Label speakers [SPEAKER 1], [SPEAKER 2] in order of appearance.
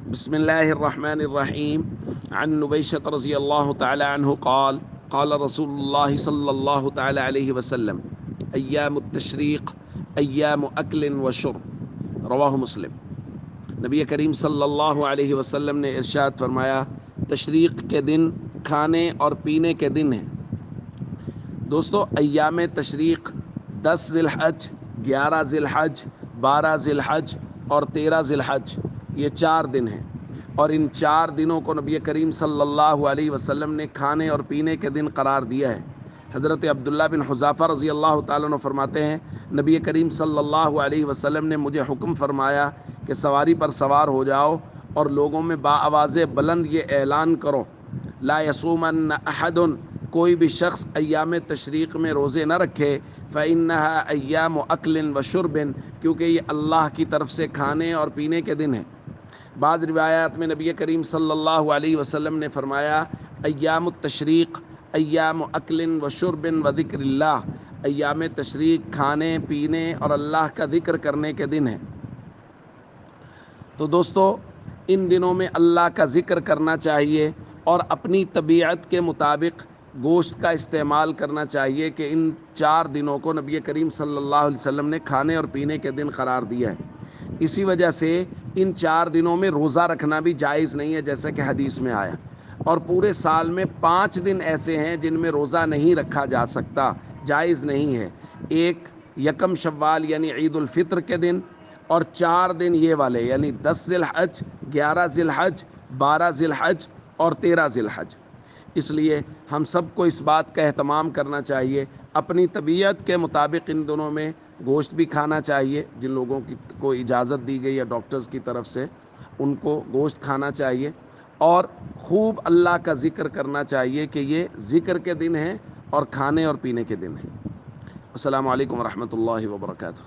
[SPEAKER 1] بسم الله الرحمن الرحيم. عن نبيشة رضي الله تعالى عنه قال قال رسول الله صلى الله تعالى عليه وسلم أيام التشريق أيام أكل وشرب رواہ مسلم. نبی کریم صلی اللہ علیہ وسلم نے ارشاد فرمایا تشریق کے دن کھانے اور پینے کے دن ہیں. دوستو ایام تشریق 10 ذی الحج، 11 ذی الحج، 12 ذی الحج اور 13 ذی الحج، یہ 4 دن ہیں، اور ان 4 دنوں کو نبی کریم صلی اللہ علیہ وسلم نے کھانے اور پینے کے دن قرار دیا ہے. حضرت عبداللہ بن حذافہ رضی اللہ تعالیٰ عنہ فرماتے ہیں نبی کریم صلی اللہ علیہ وسلم نے مجھے حکم فرمایا کہ سواری پر سوار ہو جاؤ اور لوگوں میں باآواز بلند یہ اعلان کرو لا یصومن احد، کوئی بھی شخص ایام تشریق میں روزے نہ رکھے، فإنها ایام اکل و شرب، کیونکہ یہ اللہ کی طرف سے کھانے اور پینے کے دن ہیں. بعض روایات میں نبی کریم صلی اللہ علیہ وسلم نے فرمایا ایام التشریق ایام اکل و شرب و ذکر اللہ، ایام تشریق کھانے پینے اور اللہ کا ذکر کرنے کے دن ہیں. تو دوستو ان دنوں میں اللہ کا ذکر کرنا چاہیے اور اپنی طبیعت کے مطابق گوشت کا استعمال کرنا چاہیے کہ ان 4 دنوں کو نبی کریم صلی اللہ علیہ وسلم نے کھانے اور پینے کے دن قرار دیا ہے. اسی وجہ سے ان 4 دنوں میں روزہ رکھنا بھی جائز نہیں ہے جیسا کہ حدیث میں آیا، اور پورے سال میں 5 دن ایسے ہیں جن میں روزہ نہیں رکھا جا سکتا، جائز نہیں ہے. ایک یکم شوال یعنی عید الفطر کے دن، اور 4 دن یہ والے یعنی 10 ذی الحج، 11 ذی الحج، 12 ذی الحج اور 13 ذی الحج. اس لیے ہم سب کو اس بات کا اہتمام کرنا چاہیے، اپنی طبیعت کے مطابق ان دنوں میں گوشت بھی کھانا چاہیے، جن لوگوں کو اجازت دی گئی ہے ڈاکٹرز کی طرف سے ان کو گوشت کھانا چاہیے، اور خوب اللہ کا ذکر کرنا چاہیے کہ یہ ذکر کے دن ہیں اور کھانے اور پینے کے دن ہیں. السلام علیکم ورحمۃ اللہ وبرکاتہ.